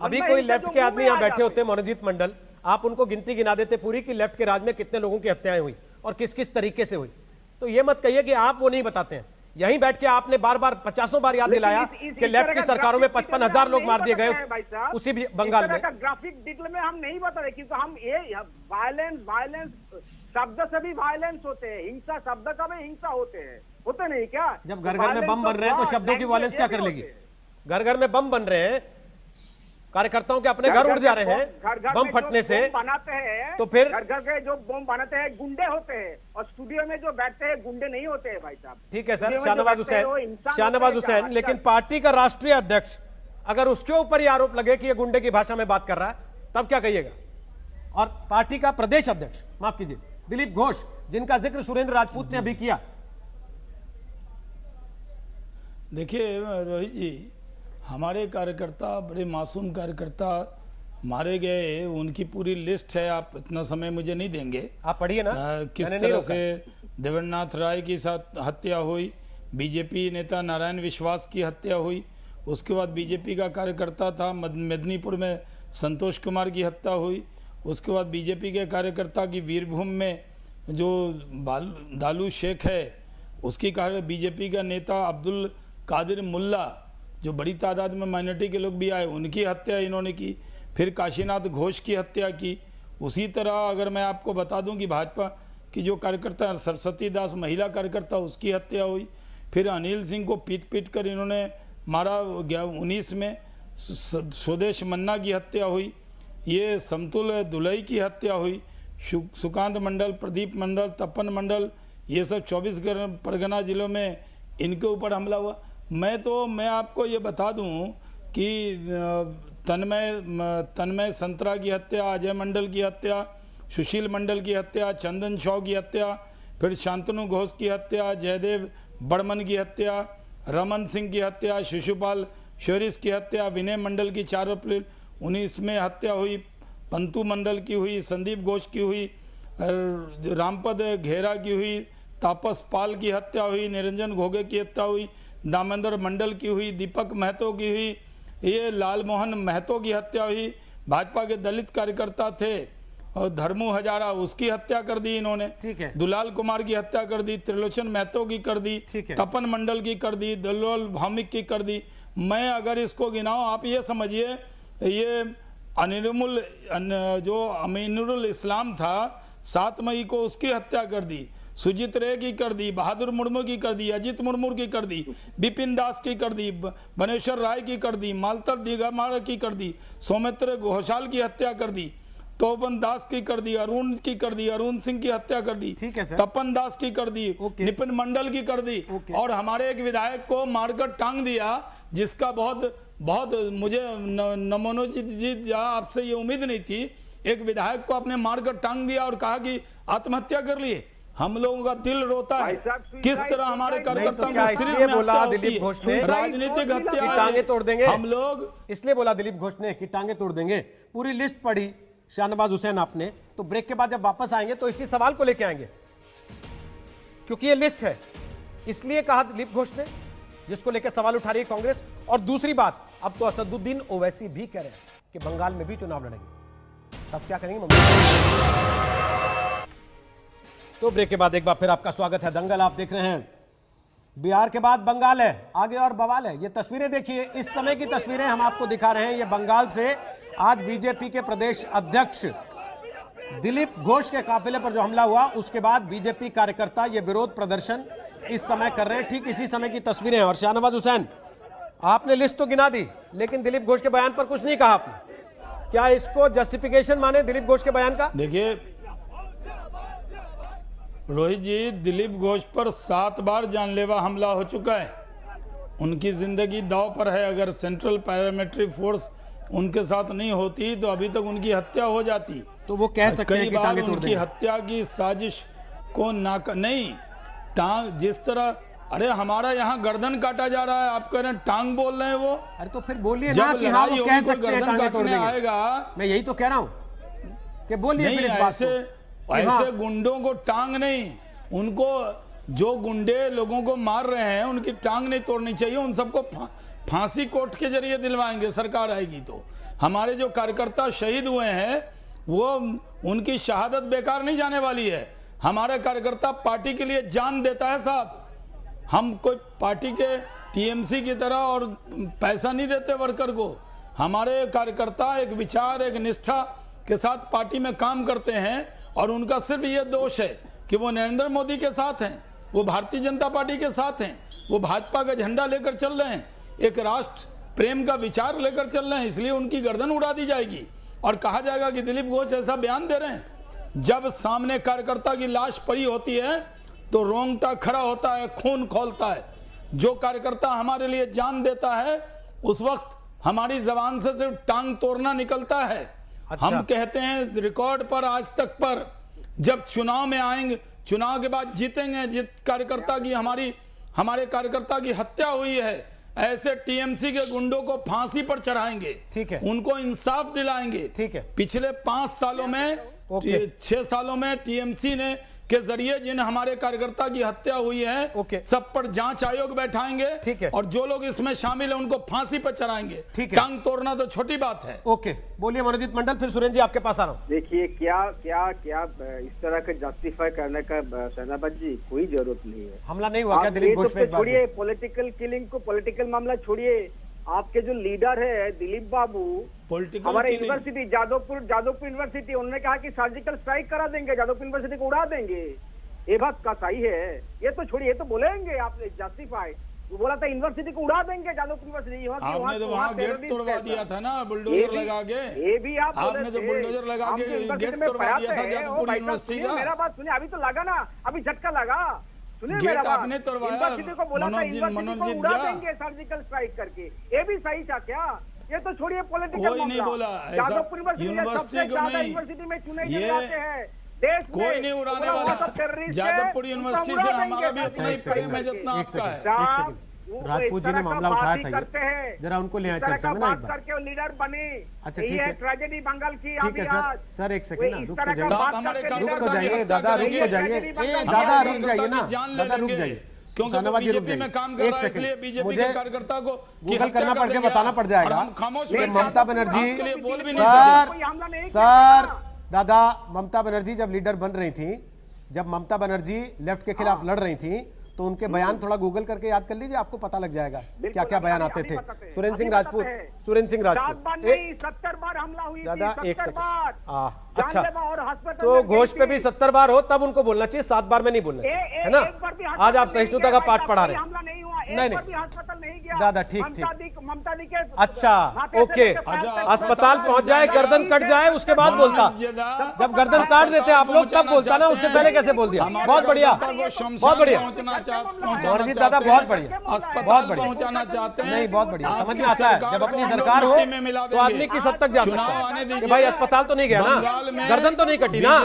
अभी कोई लेफ्ट के आदमी यहाँ बैठे होते, मनोजीत मंडल, आप उनको गिनती गिना देते पूरी कि लेफ्ट के राज में कितने लोगों की हत्याएं हुई और किस किस तरीके से हुई। तो ये मत कहिए कि आप वो नहीं बताते हैं। यहीं बैठ के आपने बार बार 50 बार याद दिलाया कि लेफ्ट की सरकारों में 55,000 लोग मार दिए गए उसी भी बंगाल में। ग्राफिक डिटेल में हम नहीं बता रहे, क्योंकि हम ये वायलेंस शब्द से भी वायलेंस होते हैं, हिंसा शब्द का भी हिंसा होते नहीं क्या? जब घर घर में बम बन रहे हैं तो शब्दों की वायलेंस क्या कर लेगी? घर घर में बम बन रहे हैं कार्यकर्ताओं के अपने घर उड़ जा रहे हैं बम फटने से, बनाते हैं तो फिर घर घर के जो बम बनाते हैं गुंडे होते हैं, और स्टूडियो में जो बैठते हैं गुंडे नहीं होते हैं भाई साहब। ठीक है सर, स्टूडियो में जो शाहनवाज बैठते हैं, वो हुसैन, इंसान शाहनवाज होते हैं हुसैन, क्या? लेकिन पार्टी का राष्ट्रीय अध्यक्ष अगर उसके ऊपर ये आरोप लगे कि ये गुंडे की भाषा में बात कर रहा है, तब क्या कहिएगा? और पार्टी का प्रदेश अध्यक्ष, माफ कीजिए, दिलीप घोष, जिनका जिक्र सुरेंद्र राजपूत ने अभी किया। देखिए रोहित जी, हमारे कार्यकर्ता, बड़े मासूम कार्यकर्ता मारे गए, उनकी पूरी लिस्ट है, आप इतना समय मुझे नहीं देंगे, आप पढ़िए ना। किस मैंने नहीं तरह रोका। से देवेंद्रनाथ राय की साथ हत्या हुई, बीजेपी नेता नारायण विश्वास की हत्या हुई, उसके बाद बीजेपी का कार्यकर्ता था मेदिनीपुर में संतोष कुमार की हत्या हुई, उसके बाद बीजेपी के कार्यकर्ता की वीरभूम में जो दालू शेख है उसकी कार्य, बीजेपी का नेता अब्दुल कादिर मुल्ला, जो बड़ी तादाद में माइनॉरिटी के लोग भी आए, उनकी हत्या इन्होंने की, फिर काशीनाथ घोष की हत्या की। उसी तरह अगर मैं आपको बता दूं कि भाजपा की जो कार्यकर्ता सरस्वती दास महिला कार्यकर्ता, उसकी हत्या हुई, फिर अनिल सिंह को पीट पीट कर इन्होंने मारा 19 में, स्वदेश मन्ना की हत्या हुई, ये समतुल दुलई की हत्या हुई, सुकांत मंडल, प्रदीप मंडल, तपन मंडल, ये सब 24 परगना जिलों में इनके ऊपर हमला हुआ। मैं आपको ये बता दूं कि तन्मय संतरा की हत्या, अजय मंडल की हत्या, सुशील मंडल की हत्या, चंदन शॉ की हत्या, फिर शांतनु घोष की हत्या, जयदेव बर्मन की हत्या, रमन सिंह की हत्या, शिशुपाल शोरिस की हत्या, विनय मंडल की 4 अप्रैल 19 में हत्या हुई, पंतु मंडल की हुई, संदीप घोष की हुई, रामपद घेरा की हुई, तापस पाल की हत्या हुई, निरंजन घोगे की हत्या हुई, दामोदर मंडल की हुई, दीपक महतो की हुई, ये लाल मोहन महतो की हत्या हुई, भाजपा के दलित कार्यकर्ता थे और धर्मू हजारा, उसकी हत्या कर दी इन्होंने, ठीक है। दुलाल कुमार की हत्या कर दी, त्रिलोचन महतो की कर दी, ठीक है। तपन मंडल की कर दी, दलोल भौमिक की कर दी। मैं अगर इसको गिनाऊं, आप ये समझिए, ये जो अमीनुल इस्लाम था, 7 मई को उसकी हत्या कर दी, सुजीत रे की कर दी, बहादुर मुर्मू की कर दी, अजीत मुर्मू की कर दी, बिपिन दास की कर दी, बनेश्वर राय की कर दी, मालतर दिगामाड़ा की कर दी, सौमित्र घोषाल की हत्या कर दी, तोबन दास की कर दी, अरुण की कर दी, अरुण सिंह की हत्या कर दी, ठीक है सर। तपन दास की कर दी, निपिन मंडल की कर दी, और हमारे एक विधायक को मारकर टांग दिया, जिसका बहुत मुझे नमोनोजित जी आपसे ये उम्मीद नहीं थी। एक विधायक को आपने मारकर टांग दिया और कहा कि आत्महत्या कर लिए। हम लोगों का दिल रोता है किस तरह हमारे कार्यकर्ताओं क्या को इसलिए सीरीज में बोला हत्या होती दिलीप है। घोष ने राजनीतिक हत्या कि टांगे तोड़ देंगे? हम लोग इसलिए बोला दिलीप घोष ने कि टांगे तोड़ देंगे। पूरी लिस्ट पढ़ी शाहनवाज हुसैन आपने, तो ब्रेक के बाद जब वापस आएंगे तो इसी सवाल को लेके आएंगे, क्योंकि ये लिस्ट है। इसलिए कहा दिलीप घोष ने, जिसको लेकर सवाल उठा रही है कांग्रेस। और दूसरी बात, अब तो असदुद्दीन ओवैसी भी कह रहे हैं कि बंगाल में भी चुनाव लड़ेंगे। तब क्या करेंगे तो ब्रेक के बाद एक बार फिर आपका स्वागत है। दंगल आप देख रहे हैं। बिहार के बाद बंगाल है, आगे और बवाल है। ये तस्वीरें देखिए, इस समय की तस्वीरें हम आपको दिखा रहे हैं। ये बंगाल से आज बीजेपी के प्रदेश अध्यक्ष दिलीप घोष के काफिले पर जो हमला हुआ, उसके बाद बीजेपी कार्यकर्ता ये विरोध प्रदर्शन इस समय कर रहे हैं। ठीक इसी समय की तस्वीरें हैं। और शाहनवाज हुसैन, आपने लिस्ट तो गिना दी, लेकिन दिलीप घोष के बयान पर कुछ नहीं कहा आपने। क्या इसको जस्टिफिकेशन माने दिलीप घोष के बयान का? देखिए रोहित जी, दिलीप घोष पर 7 बार जानलेवा हमला हो चुका है। उनकी जिंदगी दांव पर है। अगर सेंट्रल पैरामिलिट्री फोर्स उनके साथ नहीं होती तो अभी तक उनकी हत्या हो जाती। तो वो कह सकते हैं कई कि बार टांगे तोड़ उनकी देंगे। हत्या की साजिश को नहीं टांग, जिस तरह, अरे हमारा यहाँ गर्दन काटा जा रहा है, आप कह रहे हैं टांग बोल रहे हैं वो। अरे तो फिर बोलिए ना जब कि हाँ वो लड़ाई कह होगी, सकते हैं गर्दन टांगे तोड़ काटने देंगे। आएगा। मैं यही तो कह रहा हूं कि बोलिए नहीं, फिर इस बात को। ऐसे गुंडों को टांग नहीं, उनको जो गुंडे लोगों को मार रहे हैं उनकी टांग नहीं तोड़नी चाहिए। उन सबको फांसी कोर्ट के जरिए दिलवाएंगे, सरकार आएगी तो। हमारे जो कार्यकर्ता शहीद हुए हैं, वो उनकी शहादत बेकार नहीं जाने वाली है। हमारा कार्यकर्ता पार्टी के लिए जान देता है साहब। हम कोई पार्टी के टीएमसी की तरह और पैसा नहीं देते वर्कर को। हमारे कार्यकर्ता एक विचार, एक निष्ठा के साथ पार्टी में काम करते हैं, और उनका सिर्फ ये दोष है कि वो नरेंद्र मोदी के साथ हैं, वो भारतीय जनता पार्टी के साथ हैं, वो भाजपा का झंडा लेकर चल रहे हैं। एक राष्ट्र प्रेम का विचार लेकर चल रहे हैं, इसलिए उनकी गर्दन उड़ा दी जाएगी और कहा जाएगा कि दिलीप घोष ऐसा बयान दे रहे हैं। जब सामने कार्यकर्ता की लाश पड़ी होती है तो रोंगटा खड़ा होता है, खून खौलता है। जो कार्यकर्ता हमारे लिए जान देता है उस वक्त हमारी जबान से सिर्फ टांग तोड़ना निकलता है। अच्छा। हम कहते हैं रिकॉर्ड पर, आज तक पर, जब चुनाव में आएंगे, चुनाव के बाद जीतेंगे, जित कार्यकर्ता की हमारे कार्यकर्ता की हत्या हुई है, ऐसे टीएमसी के गुंडों को फांसी पर चढ़ाएंगे। ठीक है, उनको इंसाफ दिलाएंगे। ठीक है। पिछले 5 सालों में, 6 सालों में टीएमसी ने के जरिए जिन हमारे कार्यकर्ता की हत्या हुई है, सब पर जांच आयोग बैठाएंगे। ठीक है। और जो लोग इसमें शामिल हैं उनको फांसी पर चढ़ाएंगे। ठीक है। टांग तोड़ना तो छोटी बात है। ओके, बोलिए मनोजीत मंडल, फिर सुरेंद्र जी आपके पास आ रहा हूं। देखिए, क्या क्या क्या इस तरह का जस्टिफाई करने का शहनाबाद जी कोई जरूरत नहीं है। हमला नहीं हुआ क्या दिलीप घोष पे? छोड़िए पॉलिटिकल किलिंग को, पॉलिटिकल मामला छोड़िए। आपके जो लीडर है दिलीप बाबू, हमारे यूनिवर्सिटी जादवपुर यूनिवर्सिटी, उन्होंने कहा कि सर्जिकल स्ट्राइक करा देंगे, जादवपुर यूनिवर्सिटी को उड़ा देंगे। ये बात का सही है? ये तो छोड़िए, ये तो बोलेंगे आप जस्टिफाई। वो बोला था यूनिवर्सिटी को उड़ा देंगे, जादवपुर यूनिवर्सिटी। आपने तो वहाँ गेट तोड़वा दिया था ना, बुलडोजर लगा के। ये भी आपने तो बुलडोजर लगा के गेट तोड़वा दिया था जादवपुर यूनिवर्सिटी का। मेरा बात सुनिए, अभी तो लगा ना, अभी झटका लगा। गेट आपने तोड़वाया। यूनिवर्सिटी को बोला था यूनिवर्सिटी को उड़ा देंगे सर्जिकल स्ट्राइक करके। ये भी सही था क्या? ये तो छोड़िए पॉलिटिकल कोई नहीं बोला जादवपुर यूनिवर्सिटी को नहीं, यूनिवर्सिटी में चुने जाते हैं देश में, कोई नहीं उड़ाने वाला। जादवपुर यूनिवर्सिटी से हमारा भी उतना ही प्रेम है जितना आपका है। राजपूत जी ने मामला उठाया था, जरा उनको ले आए चर्चा में ना एक बार। करके लीडर बने। अच्छा, ठीक है, ट्रेजेडी बंगाल की। ठीक है सर, सर एक सेकंड ना, रुक तो जाइए, रुक तो जाइए दादा, रुक तो जाइए, दादा रुक जाइए ना, दादा रुक जाइए, क्योंकि बीजेपी में काम कर रहा है, इसलिए बीजेपी के कार्यकर्ता को गूगल करना पड़ के बताना पड़ जाएगा। खामोश ममता बनर्जी, बोल भी नहीं सर दादा, ममता बनर्जी जब लीडर बन रही थी, जब ममता बनर्जी लेफ्ट के खिलाफ लड़ रही थी, तो उनके बयान थोड़ा गूगल करके याद कर लीजिए, आपको पता लग जाएगा क्या क्या बयान आते थे। सुरेंद्र सिंह राजपूत, 70 बार हमला हुई दादा थी, एक 70 बार। अच्छा, तो घोष पे भी 70 बार हो तब उनको बोलना चाहिए, 7 बार में नहीं बोलना चाहिए, है ना? आज आप सहिष्णुता का पाठ पढ़ा रहे हैं। नहीं दादा, ठीक ठीक, अच्छा ओके, अस्पताल पहुंच जाए, गर्दन कट जाए, उसके बाद बोलता। जब गर्दन काट देते आप लोग तब बोलता ना, उसके पहले कैसे बोल दिया? बहुत बढ़िया, बहुत बढ़िया मनोजीत दादा, बहुत बढ़िया, बहुत बढ़िया, पहुंचाना चाहते हैं। नहीं, बहुत बढ़िया, समझ में आता है। जब अपनी सरकार हो तो आदमी किस हद तक जा सकता है। भाई अस्पताल तो नहीं गया ना, गर्दन तो नहीं कटी ना,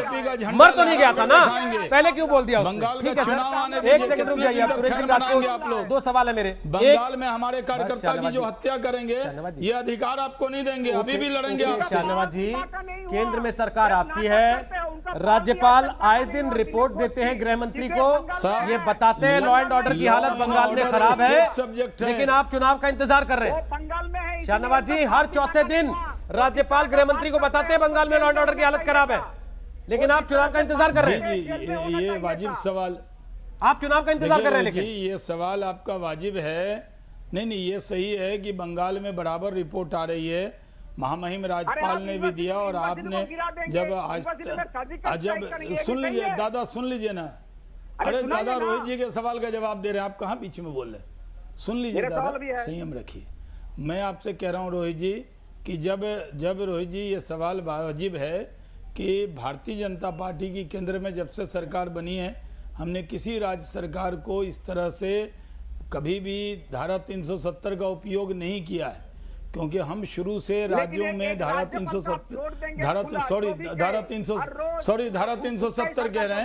मर तो नहीं गया था ना, पहले क्यों बोल दिया उसने? ठीक है सर, एक सेकंड रुक जाइए आप। सुरेंद्र सिंह राजपूत, 2 सवाल है मेरे। बंगाल में हमारे कार्यकर्ता की जो हत्या करेंगे, ये अधिकार आपको नहीं देंगे, अभी भी लड़ेंगे। शाहनवाज जी, केंद्र में सरकार आपकी है, राज्यपाल आए दिन रिपोर्ट देते हैं गृह मंत्री को, ये बताते हैं लॉ एंड ऑर्डर की हालत बंगाल में खराब है, लेकिन आप चुनाव का इंतजार कर रहे हैं। शाहनवाज जी, हर चौथे दिन राज्यपाल गृह मंत्री को बताते हैं बंगाल में लॉ एंड ऑर्डर की हालत खराब है, लेकिन आप चुनाव का इंतजार कर रहे हैं। ये वाजिब सवाल, आप चुनाव का इंतजार कर रहे हैं, लेकिन ये सवाल आपका वाजिब है। नहीं, ये सही है कि बंगाल में बराबर रिपोर्ट आ रही है, महामहिम राज्यपाल ने भी दिया, और आपने जब सुन लीजिए दादा, सुन लीजिए ना। अरे दादा, रोहित जी के सवाल का जवाब दे रहे हैं, आप कहाँ बीच में बोल रहे हैं? सुन लीजिए दादा, संयम रखिए। मैं आपसे कह रहा हूँ रोहित जी कि जब रोहित जी ये सवाल वाजिब है कि भारतीय जनता पार्टी की केंद्र में जब से सरकार बनी है, हमने किसी राज्य सरकार को इस तरह से कभी भी धारा 370 का उपयोग नहीं किया है, क्योंकि हम शुरू से राज्यों में धारा 370 कह रहे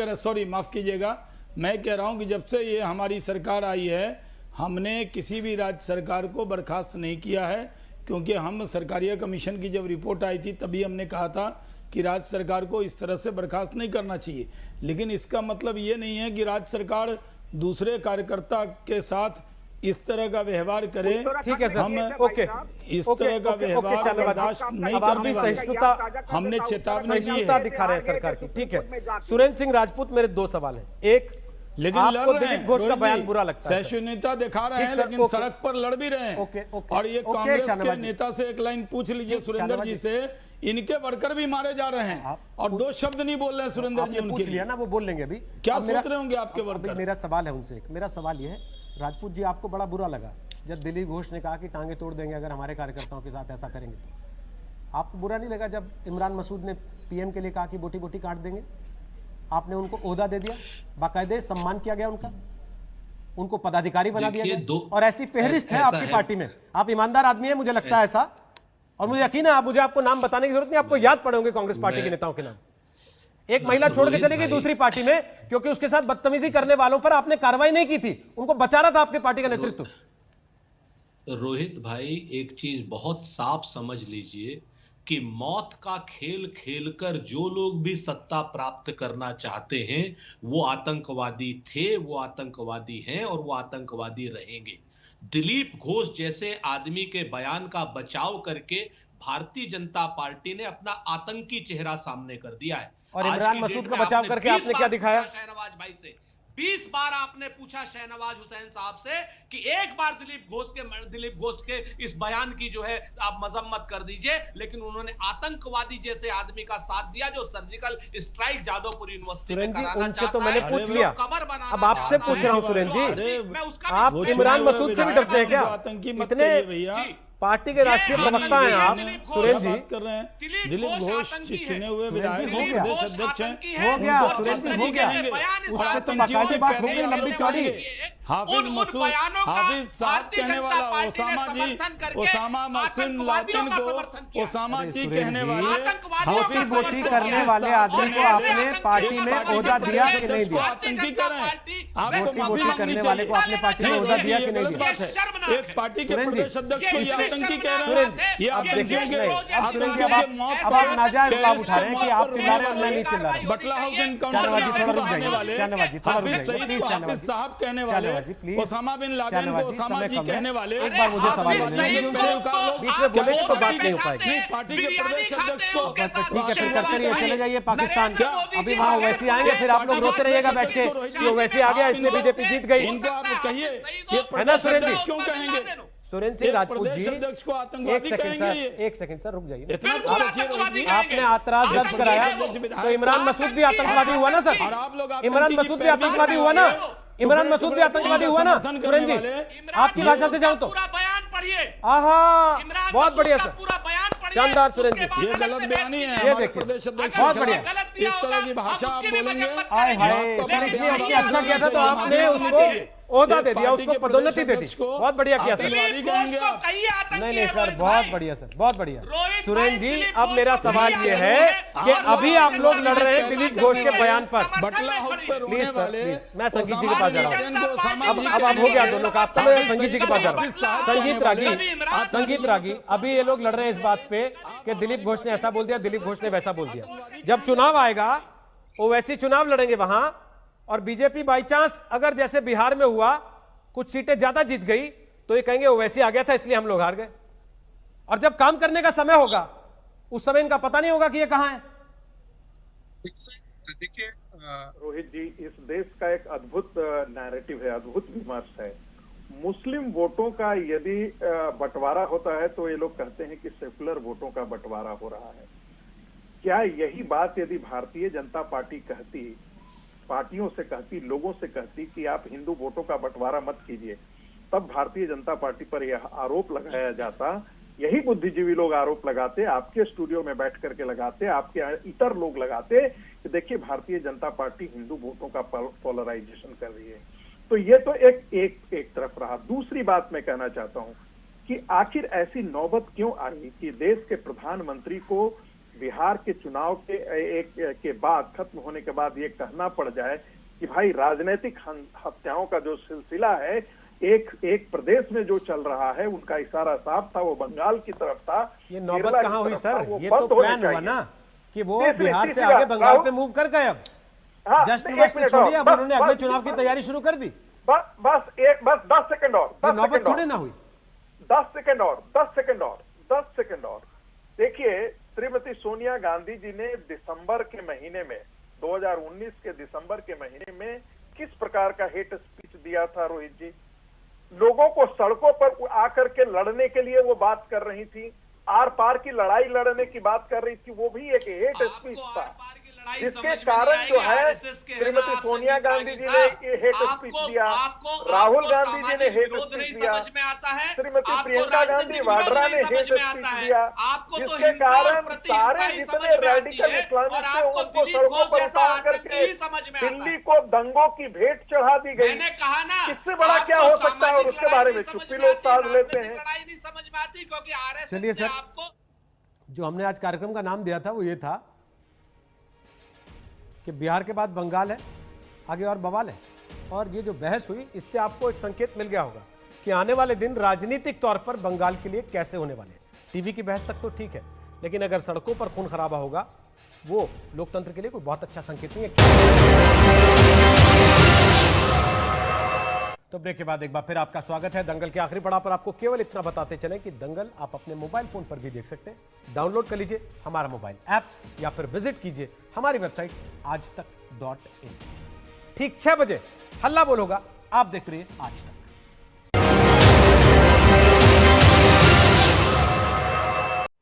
हैं, सॉरी माफ कीजिएगा। मैं कह रहा हूं कि जब से ये हमारी सरकार आई है, हमने किसी भी राज्य सरकार को बर्खास्त नहीं किया है, क्योंकि हम सरकारिया कमीशन की जब रिपोर्ट आई थी तभी हमने कहा था कि राज्य सरकार को इस तरह से बर्खास्त नहीं करना चाहिए। लेकिन इसका मतलब ये नहीं है कि राज्य सरकार दूसरे कार्यकर्ता के साथ इस तरह का व्यवहार करे। ठीक है सर, हम ओके, इस तरह का व्यवहार बर्दाश्त नहीं करने वाले। हमने चेतावनी दिखा रहे हैं सरकार की। ठीक है सुरेंद्र सिंह राजपूत, मेरे 2 सवाल हैं। एक, लेकिन आपको दिलीप घोष का बयान बुरा लगता है? सहिष्णुता दिखा रहे हैं, लेकिन सड़क पर लड़ भी रहे हैं। और ये कांग्रेस के नेता से एक लाइन पूछ लीजिए सुरेंद्र जी से, इनके वर्कर भी मारे जा रहे हैं और 2 शब्द नहीं बोल रहे हैं सुरेंद्र जी। पूछ लिया ना, वो बोल लेंगे अभी। क्या सोच रहे होंगे आपके वर्कर? मेरा सवाल है उनसे, मेरा सवाल ये है, राजपूत जी आपको बड़ा बुरा लगा जब दिलीप घोष ने कहा कि टांगे तोड़ देंगे अगर हमारे कार्यकर्ताओं के साथ ऐसा करेंगे तो। आपको बुरा नहीं लगा जब इमरान मसूद ने पीएम के लिए कहा कि बोटी बोटी काट देंगे? आपने उनको ओहदा दे दिया, बाकायदे सम्मान किया गया उनका, उनको पदाधिकारी बना दिया गया, और ऐसी फेहरिस्त है आपकी पार्टी में। आप ईमानदार आदमी है, मुझे लगता है ऐसा, और मुझे यकीन है आप, मुझे आपको नाम बताने की जरूरत नहीं, आपको याद पड़े होंगे कांग्रेस पार्टी के नेताओं के नाम। एक महिला छोड़ के चली गई दूसरी पार्टी में क्योंकि उसके साथ बदतमीजी करने वालों पर आपने कार्रवाई नहीं की थी, उनको बचा रहा था आपकी पार्टी का नेतृत्व। रोहित भाई, एक चीज बहुत साफ समझ लीजिए कि मौत का खेल खेलकर जो लोग भी सत्ता प्राप्त करना चाहते हैं वो आतंकवादी थे, वो आतंकवादी हैं और वो आतंकवादी रहेंगे। दिलीप घोष जैसे आदमी के बयान का बचाव करके भारतीय जनता पार्टी ने अपना आतंकी चेहरा सामने कर दिया है। और इमरान मसूद का बचाव करके आपने क्या दिखाया? शहनवाज भाई से 20 बार आपने पूछा शहनवाज हुसैन साहब से कि एक बार दिलीप घोष के इस बयान की जो है आप मजम्मत कर दीजिए, लेकिन उन्होंने आतंकवादी जैसे आदमी का साथ दिया जो सर्जिकल स्ट्राइक जादवपुर यूनिवर्सिटी में कराना उनसे तो चाहता मैंने है, पूछ लिया, अब आपसे पूछ रहा हूं सुरेंद्र जी, आप इमरान मसूद से भी डरते हैं क्या? इतने पार्टी के राष्ट्रीय प्रवक्ता हैं आप सुरेंद्र जी। कर रहे हैं दिलीप घोष चुने हुए विधायक हो गया, प्रदेश अध्यक्ष हैं, हो गया सुरेंद्र जी, हो गया, उस पर तो बाकायदे बात हो गई लंबी चौड़ी। हाफिज मसूद, हाफिज साहब कहने वाला ओसामा जी, ओसामा मसूद लादेन को ओसामा जी कहने वाले बोटी बोटी करने वाले आदमी को आपने पार्टी में ओहदा दिया कि नहीं दिया? आतंकी कर रहे हैं आप, बोटी बोटी करने वाले को आपने पार्टी में ओहदा दिया कि नहीं दिया? एक पार्टी के प्रदेश अध्यक्ष को ये आतंकी कह रहे हैं, ये अब देखिए आतंकियों के अब सुरेंद्र जी, अब आप नाजायज लाभ उठा रहे हैं कि आप चिल्ला रहे हैं और मैं नहीं चिल्ला रहा हूं। बटला हाउस एनकाउंटर शाहनवाज जी थोड़ा रुक आने वाले जाइए, शाहनवाज जी थोड़ा रुक हाफिज जाइए सईद प्लीज, को शाहनवाज हाफिज जी साहब कहने वाले, प्लीज, ओसामा बिन लादेन को ओसामा जी कहने वाले, एक बार मुझे सवाल करने दीजिए उनसे, बीच में बोलेंगे तो बात नहीं हो पाएगी। नहीं, पार्टी के प्रदेश अध्यक्ष को ठीक है, फिर करते रहिए, चले जाइए पाकिस्तान। अभी वहां ओवैसी आएंगे, फिर आप लोग रोते रहिएगा बैठ के कि ओवैसी आ गया इसलिए बीजेपी जीत गई। इनको आप कहिए है ना सुरेंद्र जी? क्यों कहेंगे सुरेंद्र सिंह राजपूत जी, अध्यक्ष को आतंकवादी कहेंगे? एक सेकंड सर रुक जाइए। इतना तो देखिए रोहित जी, आपने ऐतराज दर्ज कराया तो इमरान मसूद भी आतंकवादी हुआ ना सर? और आप लोग इमरान मसूद भी आतंकवादी हुआ ना? इमरान मसूद भी आतंकवादी हुआ ना सुरेंद्र जी? आपकी भाषा से जाऊं तो आहा, बहुत बढ़िया सर, शानदार सुरेंद्र जी, ये गलत बयानी है। ये देखिए बहुत बढ़िया, इस तरह की भाषा आप बोलेंगे? आय हाय सर, इसलिए उसने अच्छा किया था तो आपने उसको ओहदा दे दिया, उसको पदोन्नति दे दी, बहुत बढ़िया किया सर। नहीं सर, बहुत बढ़िया सर, बहुत बढ़िया। सुरेंद्र जी, अब मेरा सवाल ये है कि अभी आप लोग लड़ रहे हैं दिलीप घोष के बयान पर। प्लीज सर प्लीज, मैं संगीत जी के पास जा रहा हूँ। अब हो गया दोनों का, आपका मैं संगीत जी के पास जा रहा हूँ। संगीत रागी, अभी ये लोग लड़ रहे हैं इस बात पे कि दिलीप घोष ने ऐसा बोल दिया, दिलीप घोष ने वैसा बोल दिया। जब चुनाव आएगा वो वैसी चुनाव लड़ेंगे वहां, और बीजेपी बाई चांस अगर जैसे बिहार में हुआ कुछ सीटें ज्यादा जीत गई तो ये कहेंगे ओवैसी आ गया था इसलिए हम लोग हार गए। और जब काम करने का समय होगा उस समय इनका पता नहीं होगा कि ये कहां है। देखिए रोहित जी, इस देश का एक अद्भुत नैरेटिव है, अद्भुत विमर्श है। मुस्लिम वोटों का यदि बंटवारा होता है तो ये लोग कहते हैं कि सेकुलर वोटों का बंटवारा हो रहा है। क्या यही बात यदि भारतीय जनता पार्टी कहती, पार्टियों से कहती, लोगों से कहती कि आप हिंदू वोटों का बंटवारा मत कीजिए, तब भारतीय जनता पार्टी पर यह आरोप लगाया जाता। यही बुद्धिजीवी लोग आरोप लगाते, आपके स्टूडियो में बैठ करके लगाते, आपके इतर लोग लगाते कि देखिए भारतीय जनता पार्टी हिंदू वोटों का पोलराइजेशन कर रही है। तो ये तो एक तरफ रहा। दूसरी बात मैं कहना चाहता हूं कि आखिर ऐसी नौबत क्यों आई कि देश के प्रधानमंत्री को बिहार के चुनाव के बाद, खत्म होने के बाद ये कहना पड़ जाए कि भाई राजनीतिक हत्याओं का जो सिलसिला है एक प्रदेश में जो चल रहा है, उनका इशारा साफ था, वो बंगाल की तरफ था। ये नौबत कहां हुई सर? ये तो प्लान हुआ ना कि वो बिहार से आगे बंगाल पे मूव कर गए। अब जश्न वश्न छोड़िए, अब उन्होंने अगले चुनाव की तैयारी शुरू कर दी। बस 10 सेकंड और, नौबत थोड़ी ना हुई। 10 सेकंड और देखिए, श्रीमती सोनिया गांधी जी ने दिसंबर के महीने में, 2019 के दिसंबर के महीने में किस प्रकार का हेट स्पीच दिया था रोहित जी? लोगों को सड़कों पर आकर के लड़ने के लिए वो बात कर रही थी, आर पार की लड़ाई लड़ने की बात कर रही थी, वो भी एक हेट स्पीच था। जिसके कारण जो है श्रीमती सोनिया गांधी जी ने ये हेट स्पीच दिया, राहुल गांधी जी ने हेट स्पीच दिया, श्रीमती प्रियंका गांधी वाड्रा ने हेट स्पीच दिया, जिसके कारण सारे जितने रेडिकल इस्लामिस्ट थे उनको सड़कों पर उतार करके दिल्ली को दंगों की भेंट चढ़ा दी गई। इससे बड़ा क्या हो सकता है? और उसके बारे में चुप्पी लोग साध लेते हैं। चलिए सर, जो हमने आज कार्यक्रम का नाम दिया था वो ये था कि बिहार के बाद बंगाल है, आगे और बवाल है। और ये जो बहस हुई इससे आपको एक संकेत मिल गया होगा कि आने वाले दिन राजनीतिक तौर पर बंगाल के लिए कैसे होने वाले हैं। टीवी की बहस तक तो ठीक है, लेकिन अगर सड़कों पर खून खराबा होगा वो लोकतंत्र के लिए कोई बहुत अच्छा संकेत नहीं है। तो ब्रेक के बाद एक बार फिर आपका स्वागत है। दंगल के आखिरी पड़ाव पर आपको केवल इतना बताते चलें कि दंगल आप अपने मोबाइल फोन पर भी देख सकते हैं। डाउनलोड कर लीजिए हमारा मोबाइल ऐप या फिर विजिट कीजिए हमारी वेबसाइट आजतक.in। ठीक 6 बजे हल्ला बोल होगा। आप देख रहिए आज तक।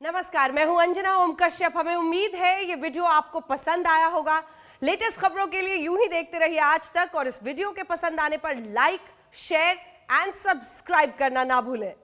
नमस्कार, मैं हूं अंजना ओम कश्यप। हमें उम्मीद है ये वीडियो आपको पसंद आया होगा। लेटेस्ट खबरों के लिए यूं ही देखते रहिए आज तक, और इस वीडियो के पसंद आने पर लाइक, शेयर एंड सब्सक्राइब करना ना भूलें।